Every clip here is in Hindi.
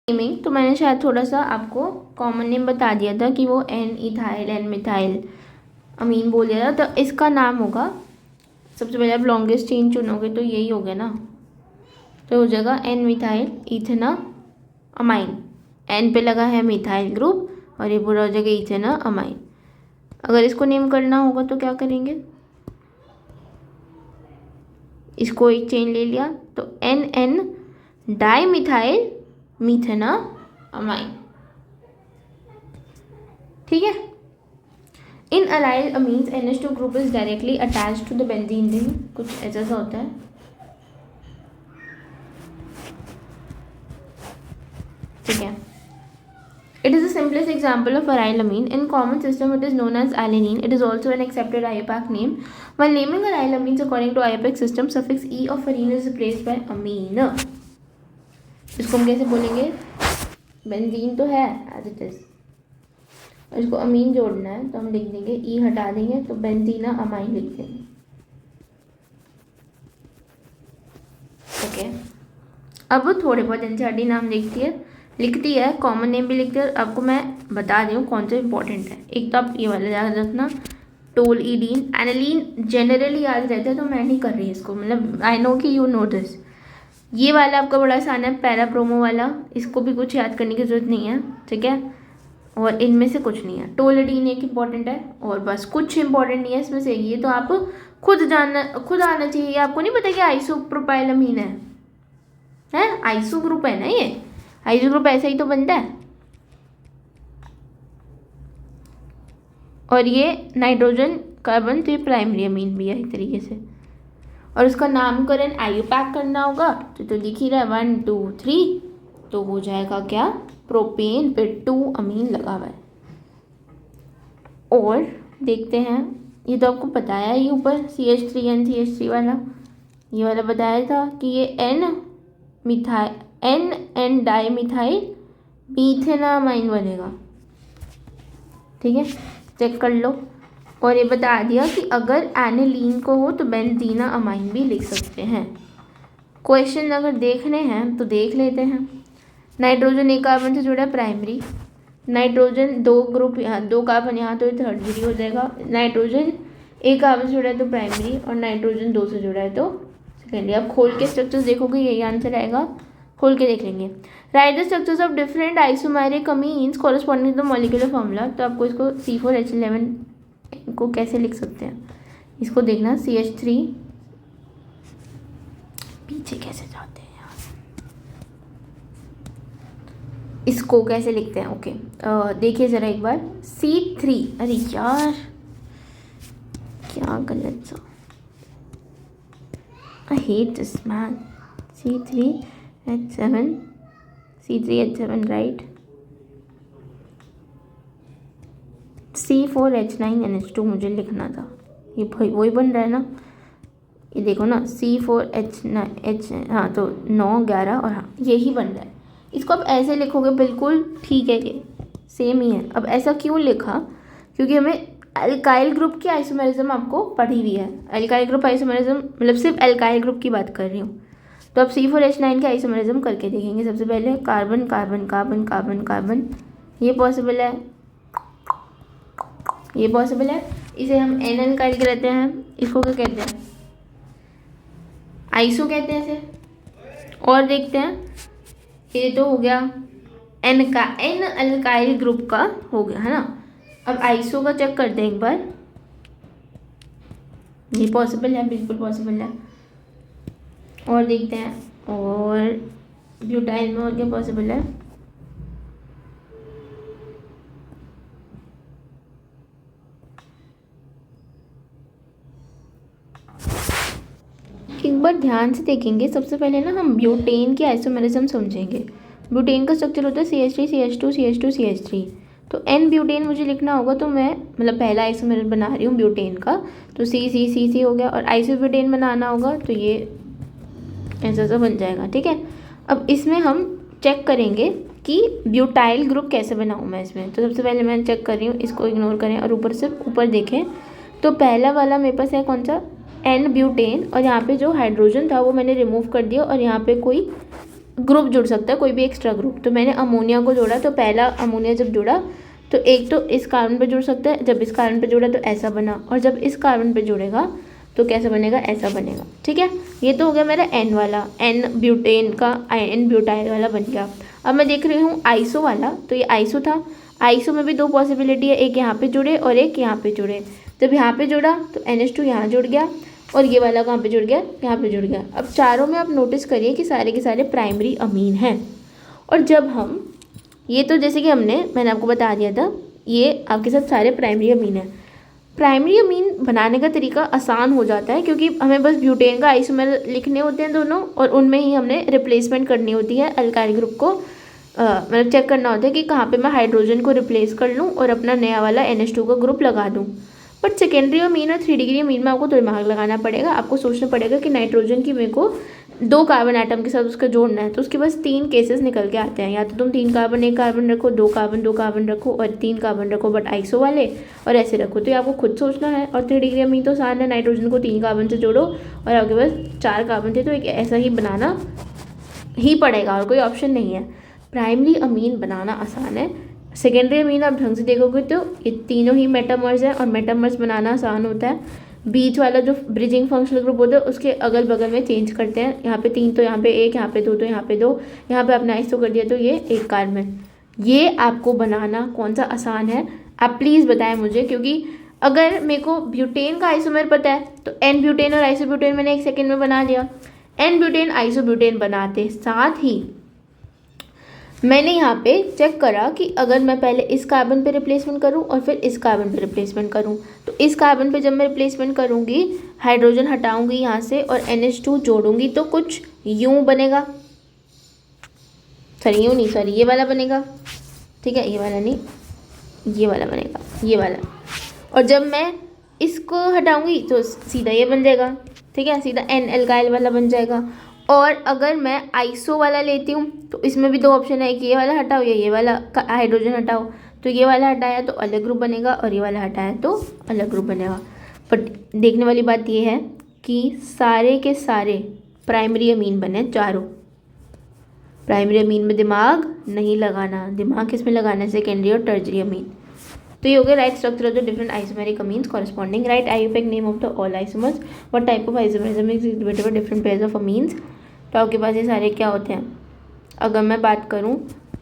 नेमिंग तो मैंने शायद थोड़ा सा आपको कॉमन नेम बता दिया था कि वो एन इथाइल एन मिथाइल अमीन बोल दिया था। तो इसका नाम होगा, सबसे पहले आप लॉन्गेस्ट चेन चुनोगे तो यही हो गया ना, तो हो जाएगा एन मिथाइल इथेना अमाइन। एन पे लगा है मिथाइल ग्रुप और ये पूरा हो जाएगा इथेना अमाइन। अगर इसको नेम करना होगा तो क्या करेंगे, इसको एक चेन ले लिया तो N N di methyl methanamine. ठीक है। In aryl amines NH2 group is directly attached to the benzene ring, कुछ ऐसा सा होता है। ठीक है। It is the simplest example of aryl amine. In common system, it is known as alanine. It is also an accepted IUPAC name. While naming aryl amines according to IUPAC system, suffix e of arene is replaced by amine. इसको हम कैसे बोलेंगे, बेंजीन तो है एज इट इज, और इसको अमीन जोड़ना है तो हम लिख देंगे ई हटा देंगे तो बेंजीना अमाइन लिख देंगे। ओके। अब थोड़े बहुत एनसीईआरटी नाम लिखती है, कॉमन नेम भी लिखती है। और आपको मैं बता दी हूँ कौन सा इंपॉर्टेंट है। एक तो आप ये वाला याद रखना, टोल ईडीन एनालीन जनरली याद रहता है तो मैं नहीं कर रही इसको, मतलब आई नो कि यू नो दिस। ये वाला आपका बड़ा आसान है, पैरा प्रोमो वाला, इसको भी कुछ याद करने की जरूरत नहीं है। ठीक है। और इनमें से कुछ नहीं है। टोलडीन एक इंपॉर्टेंट है और बस, कुछ इंपॉर्टेंट नहीं है इसमें से। ये तो आप खुद आना चाहिए। आपको नहीं पता कि आइसोप्रोपाइलमीन है आइसो ग्रुप है ना, ये आइसो ग्रुप ऐसा ही तो बनता है। और ये नाइट्रोजन कार्बन तो ये प्राइमरी अमीन भी है एक तरीके से। और उसका नामकरण आईयूपैक करना होगा तो लिख ही रहा है 1 2 3, तो हो जाएगा क्या, प्रोपेन पे 2 अमीन लगा हुआ है। और देखते हैं, ये तो आपको बताया ही ऊपर CH3 NCH3 वाला, ये वाला बताया था कि ये एन डाई मिथाइल मीथेनामाइन बनेगा। ठीक है, चेक कर लो। और ये बता दिया कि अगर एनिलीन को हो तो बेंजीना अमाइन भी लिख सकते हैं। क्वेश्चन अगर देखने हैं तो देख लेते हैं। नाइट्रोजन एक कार्बन से जुड़ा है प्राइमरी, नाइट्रोजन 2 ग्रुप यहाँ 2 कार्बन यहाँ तो थर्ड डिग्री हो जाएगा। नाइट्रोजन एक कार्बन से जुड़ा है तो प्राइमरी और नाइट्रोजन 2 से जुड़ा है तो सेकेंडरी। अब खोल के स्ट्रक्चर्स देखोगे यही आंसर आएगा, खोल के देख लेंगे। Write the structures of different isomeric amines corresponding to the molecular formula. तो आपको इसको C4H11 को कैसे लिख सकते हैं, इसको देखना। CH3 पीछे कैसे जाते हैं यार, इसको कैसे लिखते हैं। ओके देखिए ज़रा एक बार। C3, अरे यार क्या गलत सा, I hate this man. C3H7 right. C4H9NH2 मुझे लिखना था, ये वही बन रहा है ना, ये देखो ना C4H9 हाँ तो 9 11 और हाँ यही बन रहा है। इसको आप ऐसे लिखोगे बिल्कुल ठीक है, ये सेम ही है। अब ऐसा क्यों लिखा, क्योंकि हमें एल्काइल ग्रुप की आइसोमेरिज्म आपको पढ़ी हुई है। एल्काइल ग्रुप आइसोमेरिज्म मतलब सिर्फ एल्काइल ग्रुप की बात कर रही हूँ। तो अब C4H9 के आइसोमेरिज्म करके देखेंगे। सबसे पहले carbon carbon carbon carbon carbon, ये पॉसिबल है, ये पॉसिबल है। इसे हम एन एल्काइल कहते हैं, इसको क्या कहते हैं, आइसो कहते हैं इसे। और देखते हैं, ये तो हो गया एन अल्काइल ग्रुप का हो गया है ना। अब आइसो का चेक करते हैं एक बार, ये पॉसिबल है, बिल्कुल पॉसिबल है। और देखते हैं, और ब्यूटाइल में और क्या पॉसिबल है। एक बार ध्यान से देखेंगे। सबसे पहले ना हम ब्यूटेन की आइसोमेरिज्म समझेंगे। ब्यूटेन का स्ट्रक्चर होता है CH3 CH2 CH2 CH3। तो एन ब्यूटेन मुझे लिखना होगा, तो मैं मतलब पहला आइसोमेरिज्म बना रही हूँ ब्यूटेन का, तो C हो गया। और आइसोब्यूटेन बनाना होगा तो ये ऐसा सा बन जाएगा। ठीक है। अब इसमें हम चेक करेंगे कि ब्यूटाइल ग्रुप कैसे बनाऊँ मैं इसमें। तो सबसे पहले मैं चेक कर रही हूँ, इसको इग्नोर करें और ऊपर से ऊपर देखें। तो पहला वाला मेरे पास है कौन सा, एन ब्यूटेन, और यहाँ पे जो हाइड्रोजन था वो मैंने रिमूव कर दिया और यहाँ पे कोई ग्रुप जुड़ सकता है, कोई भी एक्स्ट्रा ग्रुप। तो मैंने अमोनिया को जोड़ा, तो पहला अमोनिया जब जुड़ा तो एक तो इस कार्बन पे जुड़ सकता है, जब इस कार्बन पे जुड़ा तो ऐसा बना, और जब इस कार्बन पे जुड़ेगा तो कैसा बनेगा, ऐसा बनेगा। ठीक है, ये तो हो गया मेरा एन वाला, एन ब्यूटेन का एन ब्यूटाइल वाला बन गया। अब मैं देख रही हूँ आइसो वाला, तो ये आइसो था। आइसो में भी दो पॉसिबिलिटी है, एक यहाँ पे जुड़े और एक यहाँ पे जुड़े। जब यहाँ पे जुड़ा तो NH2 यहाँ जुड़ गया, और ये वाला कहाँ पे जुड़ गया, यहाँ पे जुड़ गया। अब चारों में आप नोटिस करिए कि सारे के सारे प्राइमरी अमीन हैं। और जब हम ये तो जैसे कि मैंने आपको बता दिया था, ये आपके साथ सारे प्राइमरी अमीन हैं। प्राइमरी अमीन बनाने का तरीका आसान हो जाता है, क्योंकि हमें बस ब्यूटेन का आइसोमर लिखने होते हैं दोनों, और उनमें ही हमने रिप्लेसमेंट करनी होती है अल्काइल ग्रुप को। मतलब चेक करना होता है कि कहाँ पे मैं हाइड्रोजन को रिप्लेस कर लूँ और अपना नया वाला NH2 का ग्रुप लगा दूँ। बट सेकेंडरी अमीन और 3 डिग्री अमीन में आपको तो दिमाग लगाना पड़ेगा। आपको सोचना पड़ेगा कि नाइट्रोजन की मेरे को 2 कार्बन एटम के साथ उसका जोड़ना है, तो उसके पास 3 केसेस निकल के आते हैं। या तो तुम 3 कार्बन 1 कार्बन रखो, 2 कार्बन 2 कार्बन रखो, और 3 कार्बन रखो बट आइसो वाले, और ऐसे रखो। तो ये आपको खुद सोचना है। और 3 डिग्री अमीन तो आसान है, नाइट्रोजन को 3 कार्बन से जोड़ो, और आपके पास 4 कार्बन थे तो एक ऐसा ही बनाना ही पड़ेगा, और कोई ऑप्शन नहीं है। प्राइमरी अमीन बनाना आसान है। सेकेंडरी अमीन आप ढंग से देखोगे तो ये तीनों ही मेटामर्स हैं, और मेटामर्स बनाना आसान होता है। बीच वाला जो ब्रिजिंग फंक्शनल ग्रुप होता है उसके अगल बगल में चेंज करते हैं, यहाँ पे 3 तो यहाँ पे 1, यहाँ पे 2 तो यहाँ पे 2, यहाँ पे आपने आइसो कर दिया तो ये 1 कार्बन। ये आपको बनाना कौन सा आसान है, आप प्लीज़ बताएं मुझे। क्योंकि अगर मेरे को ब्यूटेन का आइसोमर पता है तो एन ब्यूटेन और आइसोब्यूटेन मैंने 1 सेकेंड में बना लिया। एन ब्यूटेन आइसोब्यूटेन बनाते साथ ही मैंने यहाँ पे चेक करा कि अगर मैं पहले इस कार्बन पे रिप्लेसमेंट करूँ और फिर इस कार्बन पे रिप्लेसमेंट करूँ, तो इस कार्बन पे जब मैं रिप्लेसमेंट करूँगी, हाइड्रोजन हटाऊँगी यहाँ से और NH2 जोड़ूँगी तो कुछ यूँ बनेगा। सॉरी यूँ नहीं, सॉरी ये वाला बनेगा। ठीक है, ये वाला नहीं, ये वाला बनेगा, ये वाला। और जब मैं इसको हटाऊँगी तो सीधा ये बन जाएगा। ठीक है, सीधा N एल्काइल वाला बन जाएगा। और अगर मैं आइसो वाला लेती हूँ तो इसमें भी 2 ऑप्शन है कि ये वाला हटाओ या ये वाला हाइड्रोजन हटाओ। तो ये वाला हटाया तो अलग ग्रुप बनेगा, और ये वाला हटाया तो अलग ग्रुप बनेगा। बट देखने वाली बात ये है कि सारे के सारे प्राइमरी अमीन बने, चारों। प्राइमरी अमीन में दिमाग नहीं लगाना, दिमाग किस में लगाना है, सेकेंडरी और टर्जरी अमीन। तो ये हो गया right structure of the different isomeric amines corresponding. Right IUPAC name of the all isomers, what type of isomerism is exhibited by different pairs of amines. तो आपके पास ये सारे क्या होते हैं। अगर मैं बात करूँ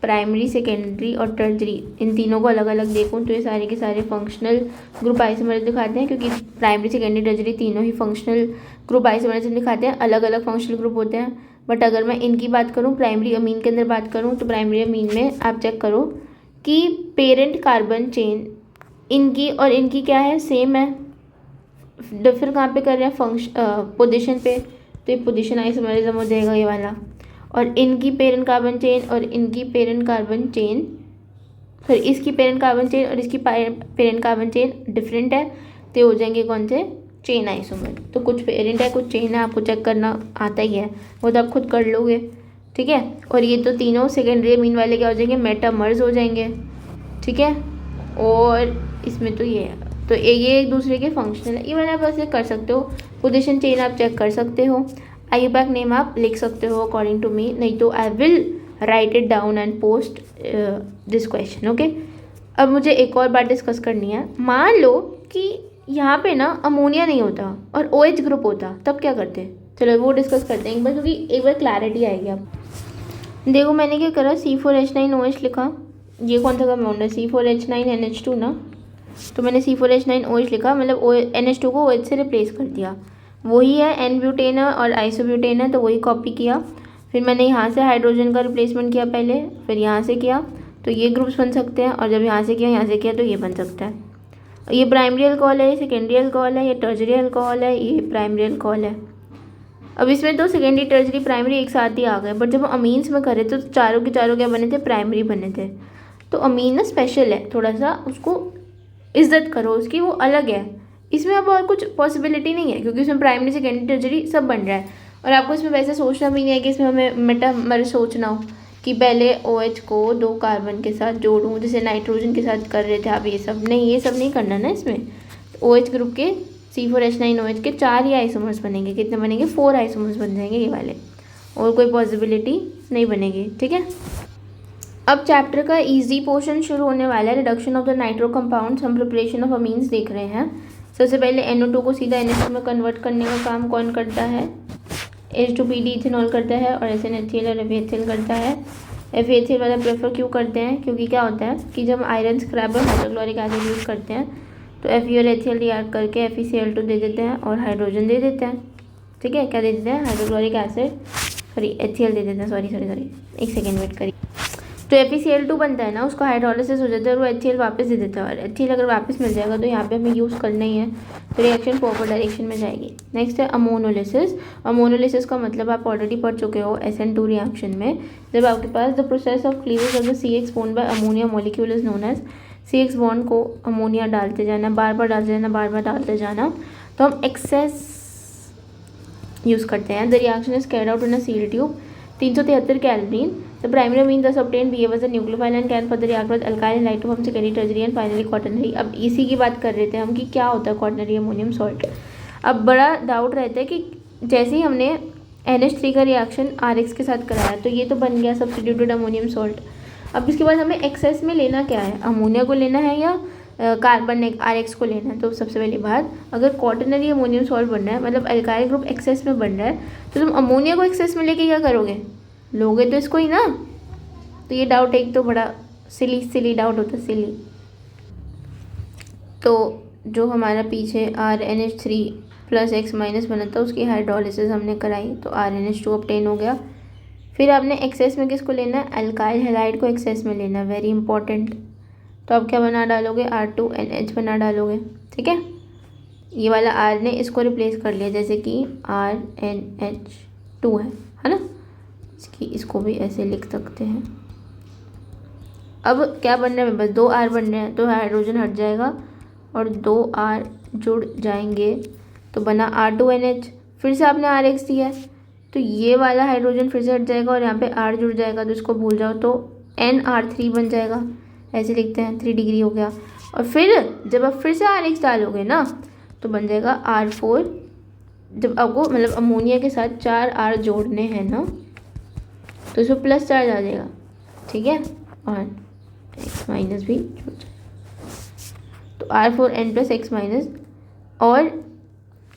प्राइमरी, सेकेंडरी और टर्जरी, इन तीनों को अलग अलग देखूँ तो ये सारे के सारे फंक्शनल ग्रुप आइसोमरिज्म दिखाते हैं, क्योंकि प्राइमरी, सेकेंडरी, टर्जरी तीनों ही फंक्शनल ग्रुप आइसोमरिज्म दिखाते हैं। अलग अलग फंक्शनल ग्रुप होते हैं। बट अगर मैं इनकी बात करूँ, प्राइमरी अमीन के अंदर बात करूँ, तो प्राइमरी अमीन में आप चेक करो कि पेरेंट कार्बन चेन इनकी और इनकी क्या है, सेम है। डिफर कहाँ पे कर रहे हैं, पोजीशन पे, तो ये पोजीशन आइसोमरिज्म हो जाएगा ये वाला। और इनकी पेरेंट कार्बन चेन और इनकी पेरेंट कार्बन चेन, सॉरी इसकी पेरेंट कार्बन चेन और इसकी पेरेंट कार्बन चेन डिफरेंट है, तो हो जाएंगे कौन से, चेन आइसोमर। तो कुछ पेरेंट है कुछ चेन है, आपको चेक करना आता ही है, वो तो आप खुद कर लोगे। ठीक है, और ये तो तीनों सेकेंडरी अमीन वाले क्या हो जाएंगे, मेटामर्स हो जाएंगे। ठीक है, और इसमें तो ये है, तो ये एक दूसरे के फंक्शनल है। ये वाला आप ऐसे कर सकते हो, पोजीशन चेन आप चेक कर सकते हो, IUPAC नेम आप लिख सकते हो अकॉर्डिंग टू मी, नहीं तो I will write it down and post this question. Okay, अब मुझे एक और बात डिस्कस करनी है। मान लो कि यहाँ पे ना अमोनिया नहीं होता और OH ग्रुप होता, तब क्या करते। चलो वो डिस्कस करते हैं एक बार, क्योंकि एक बार क्लैरिटी आएगी। आप देखो मैंने क्या करा, C4H9OH लिखा। ये कौन सा कंपाउंड है, C4H9NH2 ना, तो मैंने C4H9OH लिखा, मतलब NH2 को OH से रिप्लेस कर दिया। वही है N ब्यूटेन है और आइसोब्यूटेन है, तो वही कॉपी किया। फिर मैंने यहाँ से हाइड्रोजन का रिप्लेसमेंट किया पहले, फिर यहाँ से किया, तो ये ग्रुप्स बन सकते हैं। और जब यहाँ से किया तो ये बन सकता है। ये प्राइमरी अल्कोहल है, ये सेकेंडरी अल्कोहल है, ये टर्जरी अल्कोहल है, ये प्राइमरी अल्कोहल है। अब इसमें तो सेकेंडरी, टर्जरी, प्राइमरी एक साथ ही आ गए, बट जब अमीन्स में करे तो चारों के चारों क्या बने थे, प्राइमरी बने थे। तो अमीन ना स्पेशल है, थोड़ा सा उसको इज्जत करो उसकी, वो अलग है। इसमें अब और कुछ पॉसिबिलिटी नहीं है, क्योंकि इसमें प्राइमरी, सेकेंडरी, टर्जरी सब बन रहा है। और आपको इसमें वैसे सोचना भी नहीं है कि इसमें हमें मेटामर सोचना हो कि पहले OH को 2 कार्बन के साथ जोड़ूं, जैसे नाइट्रोजन के साथ कर रहे थे आप। ये सब नहीं करना ना इसमें। OH ग्रुप के C4H9OH के 4 ही आइसोमर्स बनेंगे। कितने बनेंगे, 4 आइसोमर्स बन जाएंगे ये वाले, और कोई पॉसिबिलिटी नहीं बनेगी, ठीक है। अब चैप्टर का इजी पोर्शन शुरू होने वाला है। Reduction of the nitro compounds, हम प्रिपरेशन ऑफ अमीन्स देख रहे हैं। सबसे पहले NO2 को सीधा NH2 में कन्वर्ट करने का काम कौन करता है? H2PD इथेनॉल करता है और SNHCl और FeHCl करता है। FeHCl वाला प्रेफर क्यों करते हैं? क्योंकि क्या होता है कि जब आयरन स्क्रैप और हाइड्रोक्लोरिक एसिड यूज़ करते हैं तो Fe और HCl रिएक्ट करके FeCl2 दे देते हैं और हाइड्रोजन दे देते हैं, ठीक है। क्या दे देते हैं? हाइड्रोक्लोरिक एसिड, सॉरी HCl दे देते हैं, सॉरी एक सेकेंड वेट करिए। तो FeCl2 बनता है ना, उसका हाइड्रोलिसिस हो जाता है और वो HCl वापस दे देता है, और HCl अगर वापस मिल जाएगा तो यहाँ पे हमें यूज़ करना ही है, तो रिएक्शन फॉरवर्ड डायरेक्शन में जाएगी। नेक्स्ट है अमोनोलिसिस। अमोनोलिसिस का मतलब आप ऑलरेडी पढ़ चुके हो SN2 रिएक्शन में, जब आपके पास the process of cleavage of the CH bond by ammonia molecule is known as. CH bond को अमोनिया डालते जाना, बार बार डालते जाना, तो हम एक्सेस यूज़ करते हैं। The reaction is carried out in a sealed tube. 373 कैलोरीन। The primary amine thus obtained behave as a nucleophile and can further react with alkyl halide to form secondary tertiary and finally quaternary. अब इसी की बात कर रहे थे हम कि क्या होता है क्वाटरनरी अमोनियम सॉल्ट। अब बड़ा डाउट रहता है कि जैसे ही हमने NH3 का रिएक्शन RX के साथ कराया तो ये तो बन गया सब्स्टिट्यूटेड अमोनियम सॉल्ट। अब इसके बाद हमें एक्सेस में लेना क्या है? अमोनिया को लेना है या कार्बन RX को लेना है? तो सबसे पहली बात, अगर क्वाटरनरी अमोनियम सॉल्ट बन रहा है मतलब अल्काइल ग्रुप एक्सेस में बन रहा है, तो तुम अमोनिया को एक्सेस में लेके क्या करोगे? लोगे तो इसको ही ना। तो ये डाउट एक तो बड़ा सिली डाउट होता है, सिली। तो जो हमारा पीछे RNH3 प्लस X माइनस बना था उसकी हाइड्रोलिसिस हमने कराई तो RNH2 ऑब्टेन हो गया। फिर आपने एक्सेस में किसको लेना है? अल्काइल हैलाइड को एक्सेस में लेना है, वेरी इंपॉर्टेंट। तो आप क्या बना डालोगे? R2NH बना डालोगे, ठीक है। ये वाला R ने इसको रिप्लेस कर लिया, जैसे कि RNH2 है ना, इसको भी ऐसे लिख सकते हैं। अब क्या बन रहा है? बस 2 R बन रहे हैं तो हाइड्रोजन हट जाएगा और 2 R जुड़ जाएंगे तो बना R2NH। फिर से आपने RX दिया है तो ये वाला हाइड्रोजन फिर से हट जाएगा और यहाँ पे R जुड़ जाएगा, तो इसको भूल जाओ, तो NR3 बन जाएगा। ऐसे लिखते हैं, 3 डिग्री हो गया। और फिर जब आप फिर से RX डालोगे ना तो बन जाएगा R4। जब आपको मतलब अमोनिया के साथ 4 R जोड़ने हैं ना तो इसमें प्लस चार्ज आ जाएगा, ठीक है, और X माइनस भी जुड़ जाएगा। तो R4N प्लस X माइनस, और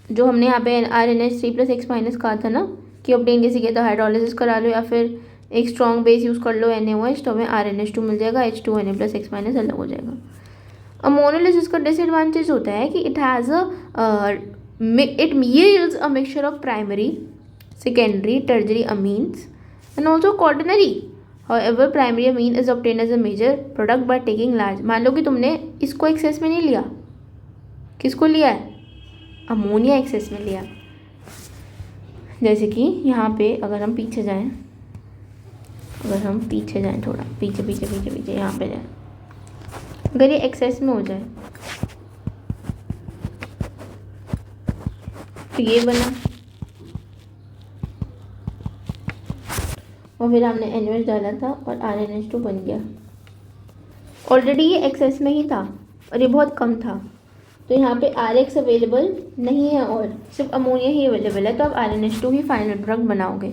जो हमने यहाँ पे RNH3 प्लस X माइनस कहा था ना कि ऑब्टेन कैसे किया था? हाइड्रोलिसिस करा लो या फिर एक स्ट्रॉन्ग बेस यूज़ कर लो NaOH, तो हमें RNH2 मिल जाएगा, H2Na प्लस X माइनस अलग हो जाएगा। अमोनोलिसिस का डिसएडवांटेज होता है कि it yields a mixture of primary, secondary, tertiary amines and also quaternary. However, primary amine is obtained as a major product by taking large। मान लो कि तुमने इसको एक्सेस में नहीं लिया, किसको लिया है? अमोनिया एक्सेस में लिया। जैसे कि यहाँ पे अगर हम पीछे जाएं, थोड़ा पीछे यहाँ पे जाएं, अगर ये एक्सेस में हो जाए तो ये बना, और फिर हमने NaOH डाला था और RNH2 बन गया। ऑलरेडी ये एक्सेस में ही था और ये बहुत कम था, तो यहाँ पे RX अवेलेबल नहीं है और सिर्फ अमोनिया ही अवेलेबल है, तो आप RNH2 ही फाइनल प्रोडक्ट बनाओगे,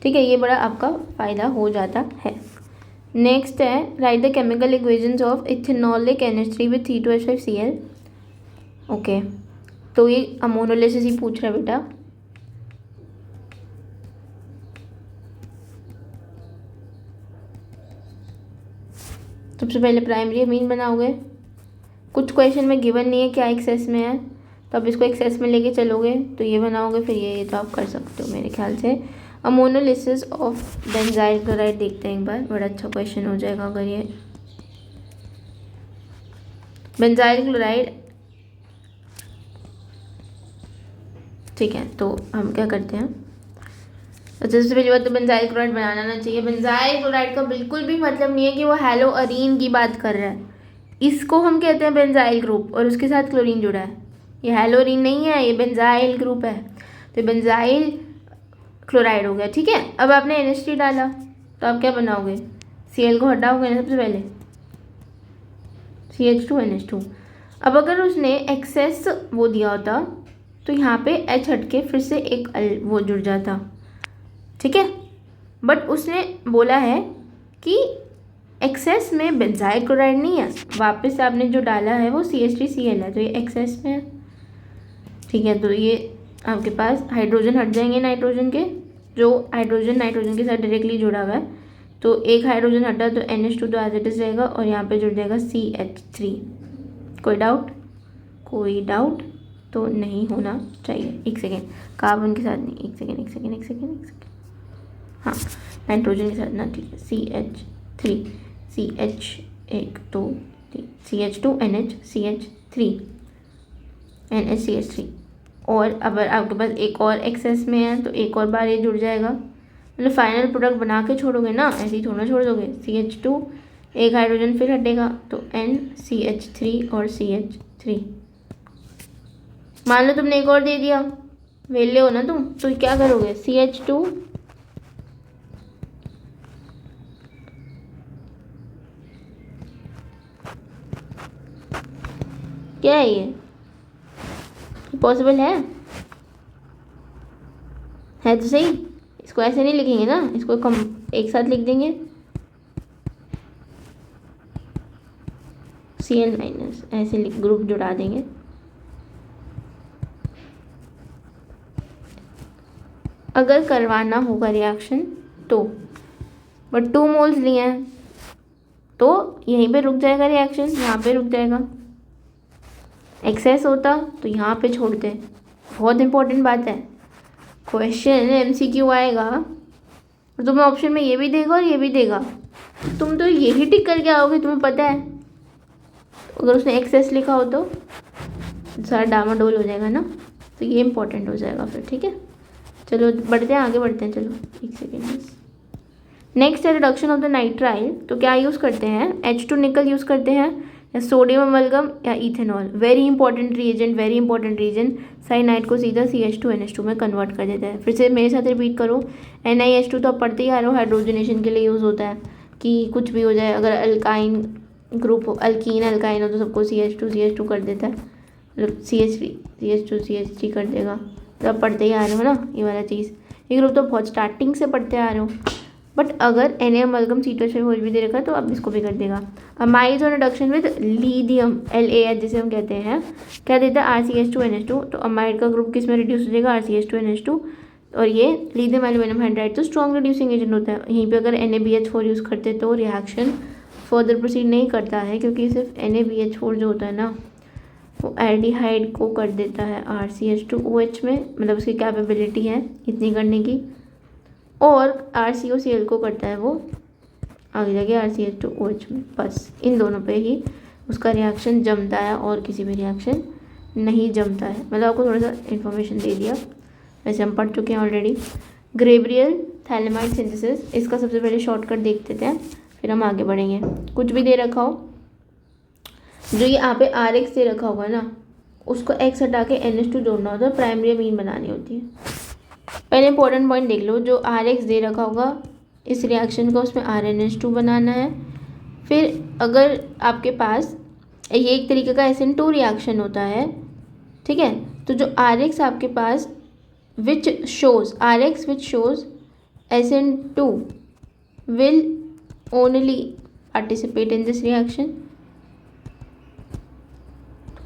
ठीक है। ये बड़ा आपका फ़ायदा हो जाता है। नेक्स्ट है right the chemical equations of ethanolic NH3 with C2H5Cl। Okay, तो ये अमोनोलिसिस ही पूछ रहा है बेटा। सबसे पहले प्राइमरी अमीन बनाओगे, कुछ क्वेश्चन में गिवन नहीं है क्या एक्सेस में है, तो अब इसको एक्सेस में लेके चलोगे तो ये बनाओगे, फिर ये तो आप कर सकते हो मेरे ख्याल से। अमोनोलिसिस ऑफ बेंजाइल क्लोराइड देखते हैं एक बार, बड़ा अच्छा क्वेश्चन हो जाएगा अगर ये बेंजाइल क्लोराइड, ठीक है। तो हम क्या करते हैं, अच्छा सबसे पहली बात तो बेंजाइल क्लोराइड बनाना ना चाहिए। बेंजाइल क्लोराइड का बिल्कुल भी मतलब नहीं है कि वो हैलो अरीन की बात कर रहा है, इसको हम कहते हैं बेंजाइल ग्रुप और उसके साथ क्लोरीन जुड़ा है, ये हैलो अरीन नहीं है, ये बेंजाइल ग्रुप है, तो बेंजाइल क्लोराइड हो गया, ठीक है। अब आपने NH3 डाला तो आप क्या बनाओगे? Cl को हटाओगे ना सबसे पहले, CH2NH2। अब अगर उसने एक्सेस वो दिया होता तो यहाँ पे H हट के फिर से एक वो जुड़ जाता, ठीक है। बट उसने बोला है कि एक्सेस में बेंजाइल क्लोराइड नहीं है, वापस आपने जो डाला है वो CH3Cl है, तो ये एक्सेस में है। ठीक है, तो ये आपके पास हाइड्रोजन हट जाएंगे नाइट्रोजन के, जो हाइड्रोजन नाइट्रोजन के साथ डायरेक्टली जुड़ा हुआ है, तो एक हाइड्रोजन हटा तो NH2 तो एज इट इज रहेगा और यहाँ पे जुड़ जाएगा CH3। कोई डाउट? कोई डाउट तो नहीं होना चाहिए। एक सेकेंड, कार्बन के साथ नहीं, एक सेकेंड, हाँ नाइट्रोजन के साथ ना, ठीक है। CH3 CH 1 2 3 CH2 NH CH3 NHCH3। और अगर आपके पास एक और एक्सेस में है तो एक और बार ये जुड़ जाएगा, मतलब फाइनल प्रोडक्ट बना के छोड़ोगे ना, ऐसे ही थोड़ा छोड़ दोगे। CH2 एक हाइड्रोजन फिर हटेगा तो NCH3 और CH3। मान लो तुमने एक और दे दिया, वेले हो ना तुम, तो क्या करोगे? CH2 क्या है ये पॉसिबल है तो सही। इसको ऐसे नहीं लिखेंगे ना, इसको कम एक साथ लिख देंगे Cl- ऐसे ग्रुप जुड़ा देंगे। अगर करवाना होगा रिएक्शन तो, बट 2 मोल्स लिए हैं तो यहीं पे रुक जाएगा रिएक्शन, यहाँ पे रुक जाएगा। एक्सेस होता तो यहाँ पे छोड़ते। बहुत इंपॉर्टेंट बात है, क्वेश्चन MCQ आएगा और तुम्हें ऑप्शन में ये भी देगा और ये भी देगा, तुम तो यही टिक करके आओगे, तुम्हें पता है। अगर उसने एक्सेस लिखा हो तो सारा डामाडोल हो जाएगा ना, तो ये इंपॉर्टेंट हो जाएगा फिर। ठीक है, चलो बढ़ते हैं, आगे बढ़ते हैं। चलो एक सेकेंड बस। नेक्स्ट है रिडक्शन ऑफ द नाइट्राइल। तो क्या यूज़ करते हैं? H2 निकल यूज़ करते हैं, या सोडियम अमलगम, या ethanol. Very important reason. Cyanide को सीधा CH2NH2 में कन्वर्ट कर देता है। फिर से मेरे साथ रिपीट करो, NiH2 तो आप पढ़ते ही आ रहे हो, हाइड्रोजनेशन के लिए यूज़ होता है कि कुछ भी हो जाए, अगर अल्काइन ग्रुप हो, अल्कीन अल्काइन हो तो सबको CH2 कर देता है, मतलब CH3 कर देगा। तो आप पढ़ते ही आ रहे हो ना ये वाला चीज़, ये ग्रुप तो बहुत स्टार्टिंग से पढ़ते आ रहे हो। बट अगर Na अमलगम C2H5 भी दे रखा है तो अब इसको भी कर देगा। अमाइड और रिडक्शन विद लीथियम LaH जिसे हम कहते हैं, क्या देता है? RCH2NH2। तो अमाइड का ग्रुप किस में रिड्यूस हो जाएगा? RCH2NH2। और ये लीथियम एल्यूमिनियम हाइड्राइड तो स्ट्रॉन्ग रिड्यूसिंग एजेंट होता है। यहीं पे अगर NaBH4 यूज़ करते तो रिएक्शन फर्दर प्रोसीड नहीं करता है, क्योंकि सिर्फ NaBH4 जो होता है ना वो एल्डिहाइड को कर देता है RCH2OH में, मतलब उसकी कैपेबिलिटी है इतनी करने की, और RCOCl को करता है वो आगे जाके RCH2OH में। बस इन दोनों पे ही उसका रिएक्शन जमता है और किसी भी रिएक्शन नहीं जमता है। मतलब आपको थोड़ा सा इन्फॉर्मेशन दे दिया, वैसे हम पढ़ चुके हैं ऑलरेडी। ग्रेबरियल थैलेमाइड सिंथेसिस, इसका सबसे पहले शॉर्टकट देख लेते हैं, फिर हम आगे बढ़ेंगे। कुछ भी दे रखा हो, जो ये यहाँ पे RX दे रखा होगा ना, उसको X हटा के NH2 जोड़ना होता है, प्राइमरी अमीन बनानी होती है। पहले इंपॉर्टेंट पॉइंट देख लो, जो RX दे रखा होगा इस रिएक्शन का, उसमें RNH2 बनाना है। फिर अगर आपके पास ये एक तरीके का SN2 रिएक्शन होता है, ठीक है, तो जो RX आपके पास which shows SN2 will only participate in this reaction.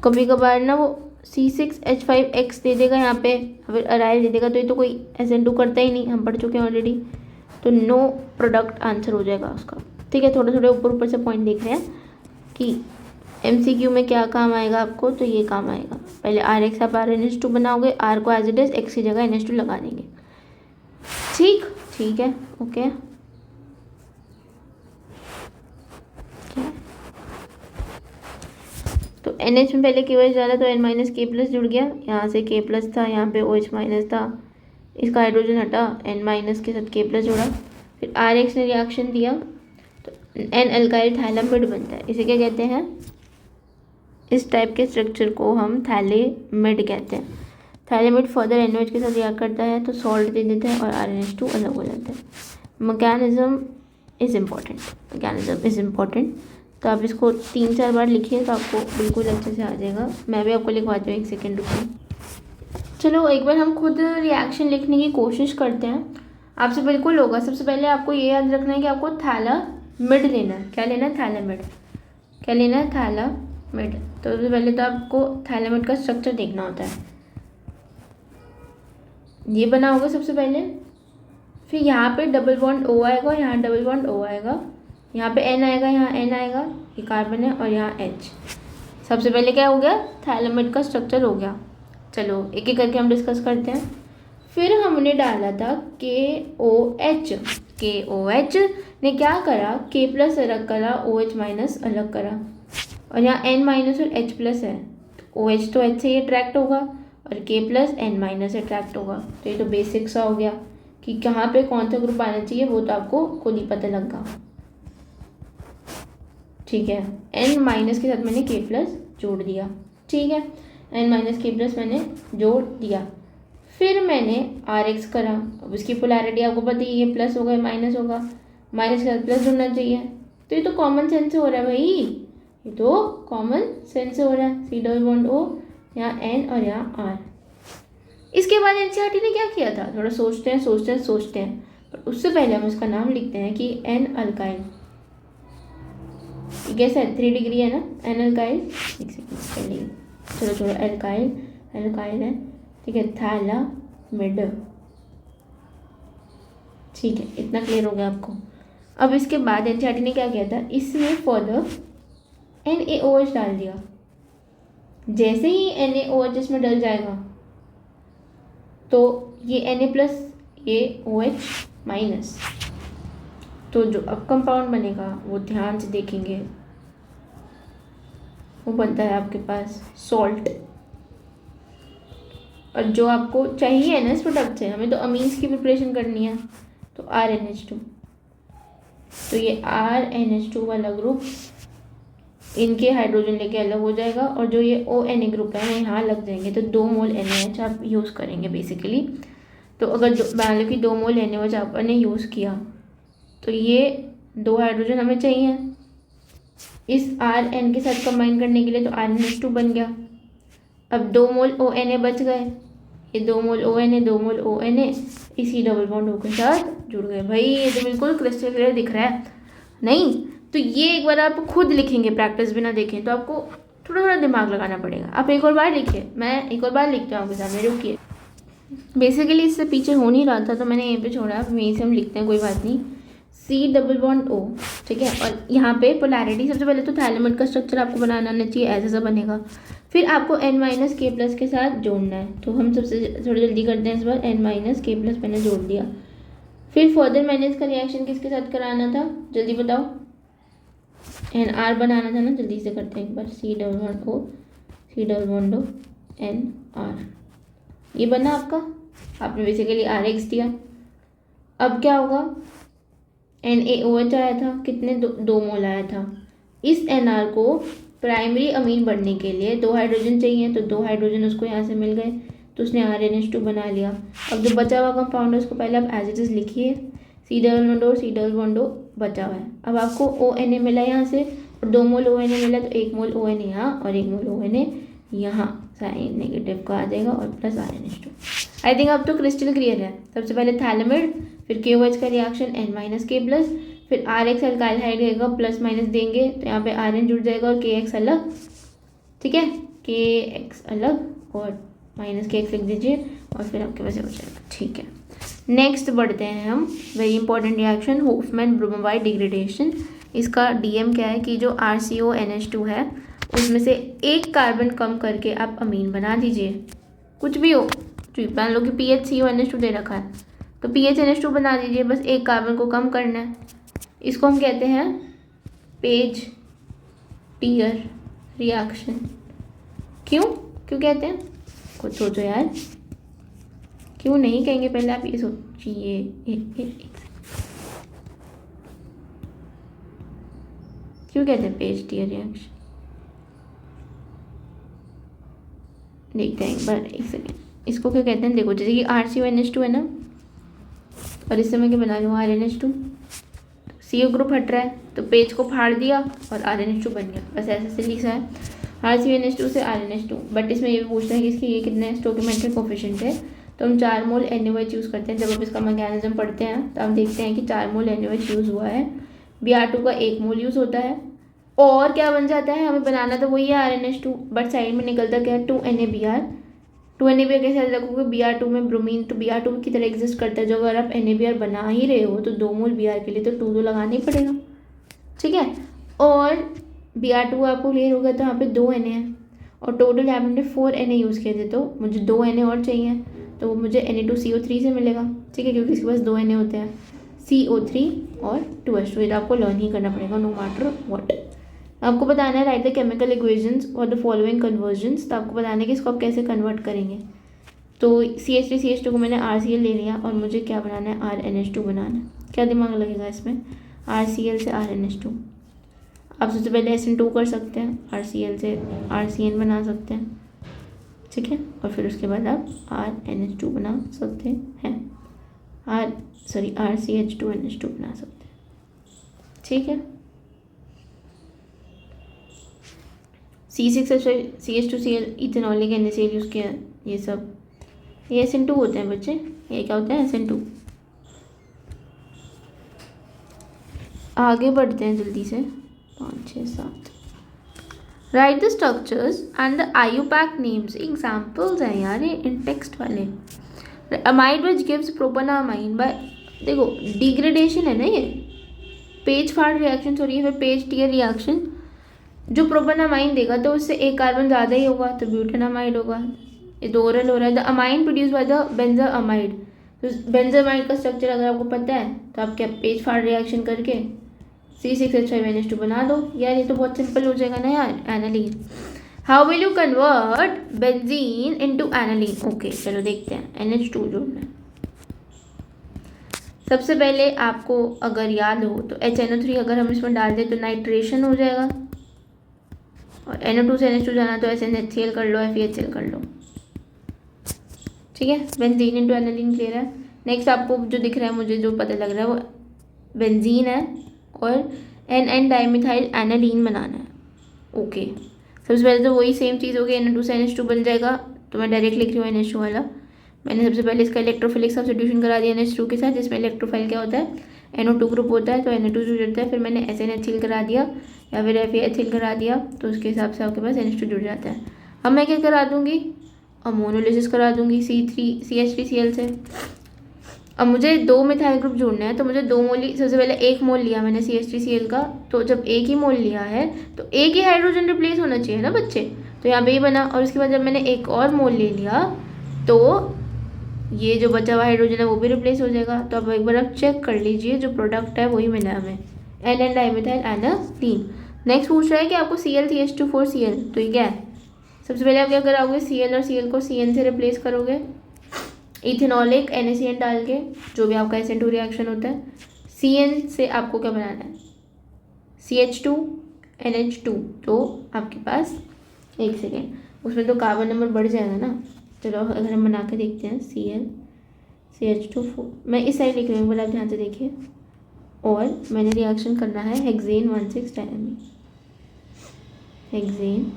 कभी कभार ना वो C6H5X दे देगा यहाँ पे, फिर अराइल दे देगा, तो ये तो कोई SN2 करता ही नहीं, हम पढ़ चुके हैं ऑलरेडी, तो नो प्रोडक्ट आंसर हो जाएगा उसका। ठीक है, थोड़े थोड़े ऊपर से पॉइंट देख रहे हैं कि MCQ में क्या काम आएगा आपको, तो ये काम आएगा। पहले RX आप RNH2 बनाओगे, R को एज इट इज X की जगह NH2 लगा देंगे। ठीक है, ओके। तो NH में पहले KOH डाला तो N-K+ जुड़ गया, यहाँ से K+ था, यहाँ पे OH- था, इसका हाइड्रोजन हटा, N- के साथ K+ जोड़ा, फिर RX ने रिएक्शन दिया तो N अल्काइल थैलेमिड बनता है। इसे क्या कहते हैं? इस टाइप के स्ट्रक्चर को हम थैलेमिड कहते हैं। थैलेमिड फर्दर NOH के साथ रिएक्ट करता है तो सॉल्ट दे देता है और RNH2 अलग हो जाता है। मैकेनिज्म इज़ इम्पॉर्टेंट, तो आप इसको 3-4 बार लिखिए तो आपको बिल्कुल अच्छे से आ जाएगा। मैं भी आपको लिखवाती हूँ, 1 सेकेंड रुकिए। चलो एक बार हम खुद रिएक्शन लिखने की कोशिश करते हैं। आपसे बिल्कुल होगा। सबसे पहले आपको ये याद रखना है कि आपको थैलामिड लेना है। क्या लेना है? थैलामिड। क्या लेना है? थैलामिड। तो सबसे पहले तो आपको थैलामिड का स्ट्रक्चर देखना होता है। ये बना होगा सबसे पहले। फिर यहाँ पे डबल बॉन्ड O आएगा और यहाँ डबल बॉन्ड O आएगा, यहाँ पे N आएगा, यहाँ N आएगा, ये कार्बन है, और यहाँ H। सबसे पहले क्या हो गया? थैलामिड का स्ट्रक्चर हो गया। चलो एक एक करके हम डिस्कस करते हैं। फिर हमने डाला था KOH। KOH ने क्या करा? K प्लस अलग करा, OH माइनस अलग करा, और यहाँ N माइनस और H प्लस है, तो OH तो H से ही अट्रैक्ट होगा और K plus N minus attract होगा। तो ये तो बेसिक सा हो गया कि कहाँ पे कौन सा ग्रुप आना चाहिए, वो तो आपको खुद ही पता लगा। ठीक है, N माइनस के साथ मैंने K प्लस जोड़ दिया। ठीक है, N माइनस K प्लस मैंने जोड़ दिया। फिर मैंने RX करा। अब इसकी पोलैरिटी आपको पता ही है, प्लस होगा माइनस होगा, माइनस के साथ प्लस जुड़ना चाहिए। तो ये तो कॉमन सेंस से हो रहा है भाई, ये तो कॉमन सेंस से हो रहा है। C डबल बॉन्ड O, यहाँ N और यहाँ R। इसके बाद NCERT ने क्या किया था? थोड़ा सोचते हैं, पर उससे पहले हम इसका नाम लिखते हैं कि N अल्काइल। कैसा है? 3 डिग्री है ना, N अल्काइल। एक सेकेंड पहले चलो छोड़ो, अल्काइल है। ठीक है, थैलामिड। ठीक है, इतना क्लियर हो गया आपको। अब इसके बाद NCERT ने क्या किया था? इसमें फर्दर NaOH डाल दिया। जैसे ही NaOH इसमें डल जाएगा तो ये Na प्लस, ये OH माइनस, तो जो अब कंपाउंड बनेगा वो ध्यान से देखेंगे, वो बनता है आपके पास सॉल्ट। और जो आपको चाहिए है ना इस प्रोडक्ट से, हमें तो अमीन्स की प्रिपरेशन करनी है, तो RNH2। तो ये RNH2 वाला ग्रुप इनके हाइड्रोजन लेके अलग हो जाएगा, और जो ये ONA ग्रुप है वो यहाँ लग जाएंगे। तो 2 मोल NaH आप यूज़ करेंगे बेसिकली। तो अगर मान लो कि 2 मोल NaOH आपने यूज़ किया, तो ये 2 हाइड्रोजन हमें चाहिए इस RN के साथ कंबाइन करने के लिए, तो RNH2 बन गया। अब 2 मोल ONA बच गए, ये 2 मोल ONA, 2 मोल ONA इसी डबल बॉन्ड O के साथ जुड़ गए। भाई ये तो बिल्कुल क्रिस्टल क्लियर दिख रहा है नहीं? तो ये एक बार आप खुद लिखेंगे, प्रैक्टिस बिना देखें, तो आपको थोड़ा थोड़ा दिमाग लगाना पड़ेगा। आप एक और बार लिखिए, मैं एक और बार लिखती हूँ आपके सामने, रुकिए। बेसिकली इससे पीछे हो नहीं रहा था तो मैंने यहीं पे छोड़ा, अब यहीं से हम लिखते हैं, कोई बात नहीं। C डबल बॉन्ड O, ठीक है, और यहाँ पे पोलैरिटी सबसे पहले तो थैलामिड का स्ट्रक्चर आपको बनाना आना चाहिए, ऐसा बनेगा। फिर आपको N माइनस K प्लस के साथ जोड़ना है, तो हम सबसे थोड़ी जल्दी करते हैं इस बार। N माइनस K प्लस मैंने जोड़ दिया। फिर फर्दर मैंने इसका रिएक्शन किसके साथ कराना था, जल्दी बताओ? NR बनाना था ना, जल्दी से करते हैं एक बार। C double bond O, C double bond O, NR, ये बना आपका। आपने बेसिकली RX दिया। अब क्या होगा? NaOH आया था, कितने? 2 मोल आया था। इस NR को प्राइमरी अमीन बनने के लिए 2 हाइड्रोजन चाहिए, तो 2 हाइड्रोजन उसको यहाँ से मिल गए, तो उसने RNH2 बना लिया। अब जो बचा हुआ कंपाउंड है उसको पहले आप एज इट इज लिखिए, C double bond O, C double bond O बचा हुआ है। अब आपको ONA मिला यहाँ से, और 2 मोल ONA मिला, तो 1 मोल ONA यहाँ और 1 मोल ONA यहाँ, साइन नेगेटिव का आ जाएगा और प्लस RNH2। आई थिंक अब तो क्रिस्टल क्लियर है। सबसे पहले थैलामिड, फिर KOH का reaction N minus K plus, फिर RX अल्काइल हाइड्रेगा, प्लस माइनस देंगे तो यहाँ पे RN जुड़ जाएगा और KX अलग। ठीक है, KX अलग और माइनस KX लिख दीजिए, और फिर आपके पास हो जाएगा। ठीक है, नेक्स्ट बढ़ते हैं हम। Very important reaction, Hofmann bromide degradation. इसका DM क्या है कि जो RCONH2 है उसमें से एक कार्बन कम करके आप अमीन बना दीजिए, कुछ भी हो। मान लो कि PHCONH2 दे रखा है, तो PHNH2 बना दीजिए, बस एक कार्बन को कम करना है। इसको हम कहते हैं पेज टियर रिएक्शन। क्यों कहते हैं? कुछ सोचो यार, क्यों नहीं कहेंगे, पहले आप ये सोचिए। क्यों कहते हैं पेज टियर रिएक्शन? देखते हैं एक बार, एक सेकेंड। इसको क्या कहते हैं? देखो, जैसे कि RCONH2 है ना, और इससे मैं क्या बना लूँ? RNH2। CO ग्रुप हट रहा है तो पेज को फाड़ दिया और RNH2 बन गया, बस ऐसे से लिखा है RCONH2 से RNH2। बट इसमें ये भी पूछता है कि इसकी ये कितने स्टोकियोमेट्रिक कोफिशिएंट है, तो हम 4 मोल NaOH यूज़ करते हैं। जब आप इसका मैकेनिज्म पढ़ते हैं तो आप देखते हैं कि 4 मोल NaOH यूज़ हुआ है, Br2 का 1 मोल यूज़ होता है, और क्या बन जाता है, हमें बनाना तो वही है RNH2, बट साइड में निकलता क्या है 2NaBr। 2NaBr कैसे याद रखोगे, Br2 में ब्रोमीन तो Br2 की तरह एग्जिस्ट करता है। जो अगर आप NaBr बना ही रहे हो तो 2 मोल Br के लिए तो 2 तो लगाना ही पड़ेगा, ठीक है। और Br2 आपको क्लियर हो गया, तो यहाँ पे 2 Na है और टोटल यहाँ पे मैंने 4 Na यूज़ किए थे, तो मुझे 2 Na और चाहिए, तो वो मुझे Na2CO3 से मिलेगा, ठीक है, क्योंकि इसके पास 2 Na होते हैं, CO3 और 2H2। ये तो आपको लर्न ही करना पड़ेगा नो मैटर व्हाट। आपको बताना है राइट द केमिकल इक्वेशंस और द फॉलोइंग कन्वर्जन्स, तो आपको बताना है कि इसको आप कैसे कन्वर्ट करेंगे। तो CH3CH2 को मैंने RCl ले लिया और मुझे क्या बनाना है, RNH2 बनाना है। क्या दिमाग लगेगा इसमें, RCl से RNH2। आप सबसे पहले SN2 कर सकते हैं, RCl से RCN बना सकते हैं, ठीक है, और फिर उसके बाद आप RNH2 बना सकते हैं, RCH2NH2 बना सकते हैं, ठीक है। C6H5 CH2Cl ethanolic NaCl use किया, ये सब ये SN2 होते हैं बच्चे, ये क्या होता है SN2। आगे बढ़ते हैं जल्दी से, 5 6 7। Write the structures and the IUPAC names, examples हैं यार ये इन टेक्स्ट वाले। Amide which gives propanamine by, देखो डिग्रेडेशन है ना ये, पेज फाड़ रिएक्शन हो रही है, फिर पेज टियर रिएक्शन, जो प्रोपेनामाइन देगा तो उससे एक कार्बन ज़्यादा ही होगा तो ब्यूटेनामाइड होगा। ये दो ओरल हो रहा है। The amine produce by the benzamide, तो बेंजामाइड का स्ट्रक्चर अगर आपको पता है तो आप क्या पेज फाड़ रिएक्शन करके C6H5NH2 बना दो यार, ये तो बहुत सिंपल हो जाएगा ना यार। Aniline, how will you convert benzene into aniline. Okay चलो देखते हैं, NH2 जोड़ना है। सबसे पहले आपको अगर याद हो तो HNO3 अगर हम इसमें डाल दें तो नाइट्रेशन हो जाएगा, और NO2 से NH2 जाना तो SNHCl कर लो, FeHCl कर लो, ठीक है। बेंजीन इंटू एनालीन क्लियर है। नेक्स्ट आपको जो दिख रहा है, मुझे जो पता लग रहा है वो बेंजीन है और NN डाइमिथाइल एनालीन बनाना है। ओके सबसे पहले तो वही सेम चीज़ होगी, NO2 से NH2 बन जाएगा, तो मैं डायरेक्ट लिख रही हूँ NH2 वाला। मैंने सबसे पहले इसका इलेक्ट्रोफिलिक सब्स्टिट्यूशन करा दिया NH2 के साथ, जिसमें इलेक्ट्रोफाइल क्या होता है, NO2 ग्रुप होता है, तो NO2 जुड़ जाता है। फिर मैंने SNHCl करा दिया या फिर FeHCl करा दिया, तो उसके हिसाब से आपके पास NH2 जुड़ जाता है। अब मैं क्या करा दूँगी, अमोनोलिसिस करा दूँगी CH3Cl से। अब मुझे 2 मिथाइल ग्रुप जोड़ना है, तो मुझे 2 मोल, सबसे पहले 1 मोल लिया मैंने CH3Cl का, तो जब एक ही मोल लिया है तो एक ही हाइड्रोजन रिप्लेस होना चाहिए ना बच्चे, तो यहाँ पे ही बना। और उसके बाद जब मैंने एक और मोल ले लिया तो ये जो बचा हुआ हाइड्रोजन है वो भी रिप्लेस हो जाएगा। तो अब एक बार आप चेक कर लीजिए, जो प्रोडक्ट है वही मिला हमें, NN डाइमिथाइल एनालीन। नेक्स्ट पूछ रहा है कि आपको ClCH2,4Cl, तो ये क्या है, सबसे पहले आप क्या कराओगे, Cl और Cl को Cn से रिप्लेस करोगे, इथेनॉलिक NaCN डाल के, जो भी आपका SN2 रिएक्शन होता है। Cn से आपको क्या बनाना है, CH2NH2, तो आपके पास एक सेकेंड, उसमें तो कार्बन नंबर बढ़ जाएगा ना। चलो अगर हम बना के देखते हैं, ClCH2, मैं इस साइड लिख रही हूँ, बोला आप ध्यान से देखिए, और मैंने रिएक्शन करना है हेक्सेन 1,6 डायमीन, हेक्सेन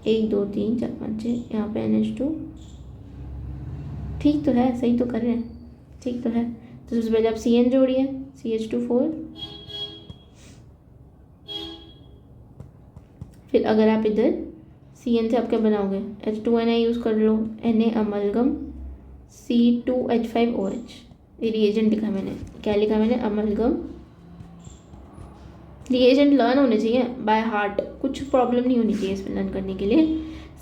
1 2 3 4 5 6, यहाँ पे NH2, ठीक तो है, सही तो कर रहे हैं, ठीक तो है। तो सबसे पहले आप Cn जोड़िए, CH2,4, फिर अगर आप इधर Cn से आप क्या बनाओगे, H2Na यूज़ कर लो, Na अमलगम C2H5OH, ये रिएजेंट लिखा मैंने, क्या लिखा मैंने, अमलगम। रिएजेंट लर्न होने चाहिए बाय हार्ट, कुछ प्रॉब्लम नहीं होनी चाहिए इसमें लर्न करने के लिए।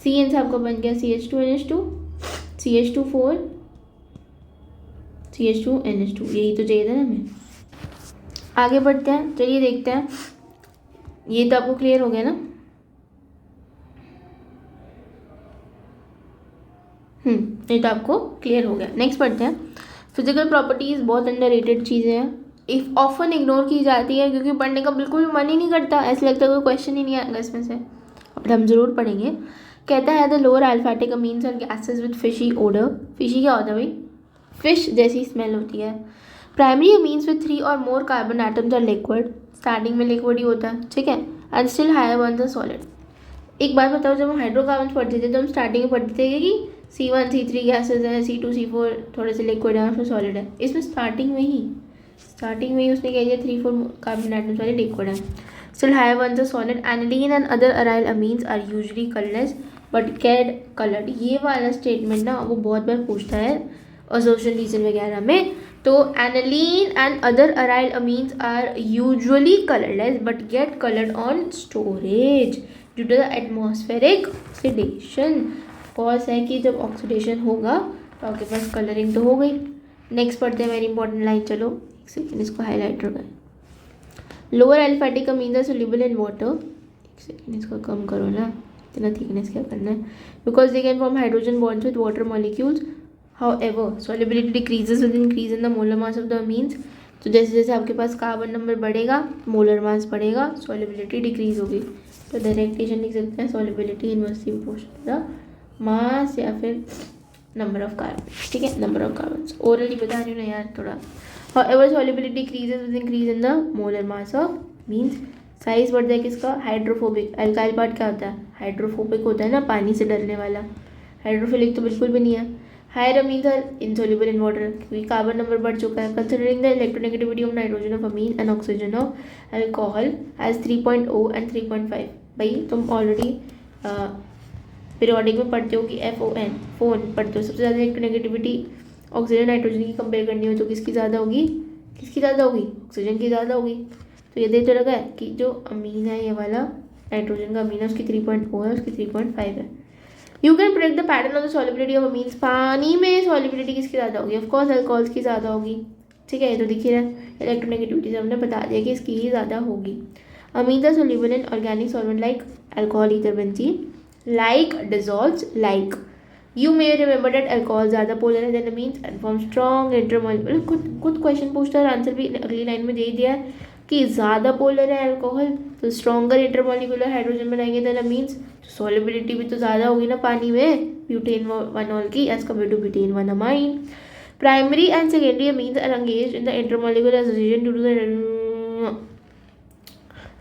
Cn से आपका बन गया CH2NH2, CH2,4, CH2NH2, यही तो चाहिए था ना हमें। आगे बढ़ते हैं, चलिए देखते हैं, ये तो आपको क्लियर हो गया ना। ये तो आपको क्लियर हो गया। नेक्स्ट पढ़ते हैं, फिजिकल प्रॉपर्टीज़ बहुत अंडररेटेड चीज़ें हैं, इफ ऑफन इग्नोर की जाती है क्योंकि पढ़ने का बिल्कुल मन ही नहीं करता, ऐसा लगता है कोई क्वेश्चन ही नहीं आएगा इसमें से, बट हम जरूर पढ़ेंगे। कहता है the lower aliphatic amines are gases with fishy odour. Fishy क्या होता है भाई, फिश जैसी स्मेल होती है। प्राइमरी अमीन्स विद 3 और more carbon atoms are liquid, starting में लिक्विड ही होता है, ठीक है, and still higher one the solid. एक बात बताओ, जब हम हाइड्रोकार्बन पढ़ते थे तो हम स्टार्टिंग में पढ़ते थे कि C1 C3 गैसेज हैं, C2 C4 थोड़े से लिक्विड है, उसमें सॉलिड है। इसमें स्टार्टिंग में ही उसने कह दिया 3-4 कार्बन एटम्स वाले लिक्विड है। Still higher ones are solid. Aniline and other aryl amines are usually colorless but get colored. ये वाला स्टेटमेंट ना वो बहुत बार पूछता है एसोसिएशन रीजन वगैरह में। तो aniline and other aryl amines are usually colorless but get colored on storage due to the atmospheric oxidation. Cause है कि जब ऑक्सीडेशन होगा तो आपके पास कलरिंग तो हो गई। नेक्स्ट पढ़ते हैं, वेरी इंपॉर्टेंट लाइन। चलो एक सेकेंड, इसको हाईलाइटर का। Lower aliphatic amines are soluble in water. एक सेकेंड, इसको कम करो ना, इतना थिकनेस क्या करना है। Because they can form hydrogen bonds with water molecules, however solubility decreases with increase in the molar mass of the amines. तो जैसे जैसे आपके पास कार्बन नंबर बढ़ेगा, मोलर मास बढ़ेगा, सॉल्युबिलिटी डिक्रीज होगी। तो डायरेक्ट इक्वेशन लिख सकते हैं, solubility inversely proportional to the mass या फिर नंबर ऑफ कार्बन। ठीक है, नंबर ऑफ कार्बन। ओरली बता रही हूँ ना यार थोड़ा। However, solubility decreases with increase in the molar mass of means size बढ़ता है किसका, हाइड्रोफोबिक। अल्काइल पार्ट क्या होता है, हाइड्रोफोबिक होता है ना, पानी से डरने वाला। हाइड्रोफिलिक तो बिल्कुल भी नहीं है। Higher amines are insoluble in water, क्योंकि कार्बन नंबर बढ़ चुका है। Considering the electronegativity of nitrogen of amine and oxygen of alcohol as 3.0 and 3.5। भाई तुम ऑलरेडी पीरियोडिक में पढ़ते हो कि FON फोन पढ़ते हो। सबसे ज़्यादा इलेक्ट्रोनेगेटिविटी ऑक्सीजन नाइट्रोजन की कंपेयर करनी हो तो किसकी ज़्यादा होगी, ऑक्सीजन की ज़्यादा होगी। तो ये देख तो लगा है कि जो अमीन है ये वाला नाइट्रोजन का अमीन है उसकी 3.0 है, उसकी 3.5 है। You can predict the pattern of the solubility of amines. पानी में सॉल्युबिलिटी किसकी ज़्यादा होगी, ऑफकोर्स अल्कोहल्स की ज़्यादा होगी। ठीक है, ये तो दिख ही रहा है, इलेक्ट्रोनेगेटिविटी से हमने बता दिया कि इसकी ही ज़्यादा होगी। Amines are soluble in organic solvent like alcohol, ether, benzene, like dissolves like. You may remember that alcohol ज़्यादा पोलर है than amines and form strong intermolecular। खुद क्वेश्चन पूछता है और आंसर भी अगली लाइन में दे ही दिया है कि ज़्यादा पोलर है अल्कोहल तो स्ट्रॉन्गर इंटरमोलिकुलर हाइड्रोजन बनाएंगे देन अमीन्स। सॉल्युबिलिटी भी तो ज़्यादा होगी ना पानी में ब्यूटेन 1 की as compare to butane 1 amine. Primary and secondary amines are engaged in the intermolecular association due to the.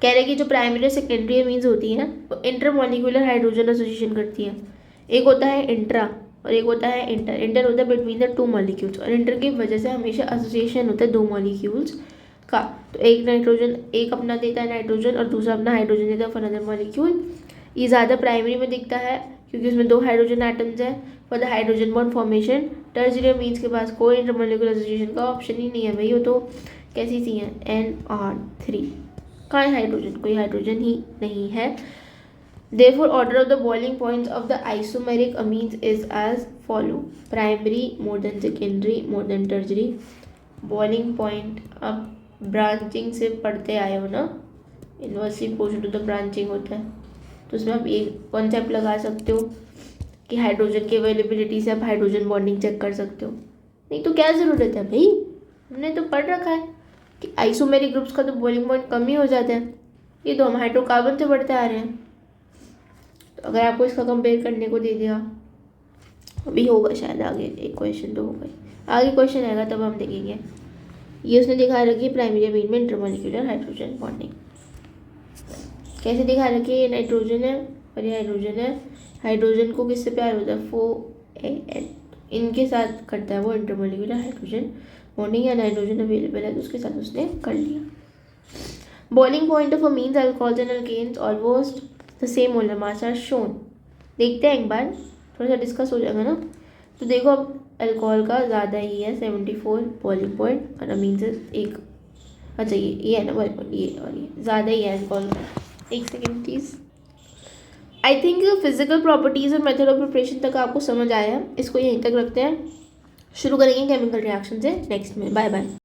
कह रहे कि जो प्राइमरी और सेकेंडरी अमीन्स होती हैं वो इंटरमोलिकुलर हाइड्रोजन एसोसिएशन करती हैं। एक होता है इंट्रा और एक होता है इंटर। इंटर होता है बिटवीन द 2 मॉलिक्यूल्स और इंटर की वजह से हमेशा एसोसिएशन होता है 2 मॉलिक्यूल्स का। तो एक नाइट्रोजन एक अपना देता है नाइट्रोजन और दूसरा अपना हाइड्रोजन देता है फॉर अदर मॉलिक्यूल। ये ज़्यादा प्राइमरी में दिखता है क्योंकि उसमें 2 हाइड्रोजन एटम्स हैं for the hydrogen bond formation. Tertiary means के पास कोई इंटरमोलिकुलर एसोसिएशन का ऑप्शन ही नहीं है भाई, वो तो कैसी सी हैं NR3। कहाँ है हाइड्रोजन, कोई हाइड्रोजन ही नहीं है। Therefore, order of the boiling points of the isomeric amines is as follow: primary more than secondary more than tertiary। boiling point अब ब्रांचिंग से पढ़ते आए हो ना, inversely proportional to the branching होता है। तो उसमें आप एक कॉन्सेप्ट लगा सकते हो कि हाइड्रोजन की अवेलेबिलिटी से आप हाइड्रोजन बॉन्डिंग चेक कर सकते हो। नहीं तो क्या ज़रूरत है भाई, हमने तो पढ़ रखा है कि आइसोमेरिक ग्रुप्स का तो बॉइलिंग पॉइंट कम ही हो जाता है। ये तो हम हाइड्रोकार्बन से पढ़ते आ रहे हैं। तो अगर आपको इसका कंपेयर करने को दे दिया, अभी होगा शायद आगे एक क्वेश्चन तो होगा, आगे क्वेश्चन आएगा तब हम देखेंगे। ये उसने दिखा रखी है प्राइमरी अमीन में इंटरमोलिकुलर हाइड्रोजन बॉन्डिंग। कैसे दिखा रखी है, ये नाइट्रोजन है और ये हाइड्रोजन है। हाइड्रोजन को किससे प्यार होता है, FOAN, इनके साथ करता है वो इंटरमोलिकुलर हाइड्रोजन बॉन्डिंग। या नाइट्रोजन अवेलेबल है तो उसके साथ उसने कर लिया। Boiling point of amines alcohols and alkanes almost the same molar mass are shown. देखते हैं एक बार, थोड़ा सा डिस्कस हो जाएगा ना। तो देखो अब अल्कोहल का ज़्यादा ही है 74 बॉइलिंग पॉइंट और अमीन से एक, अच्छा ये है ना बॉइलिंग पॉइंट, ये और ये ज़्यादा ही है अल्कोहल का। एक second please. I think physical properties और मेथड ऑफ प्रिपरेशन तक आपको समझ आया है। इसको यहीं तक रखते हैं, शुरू करेंगे केमिकल रिएक्शन से नेक्स्ट में। Bye bye.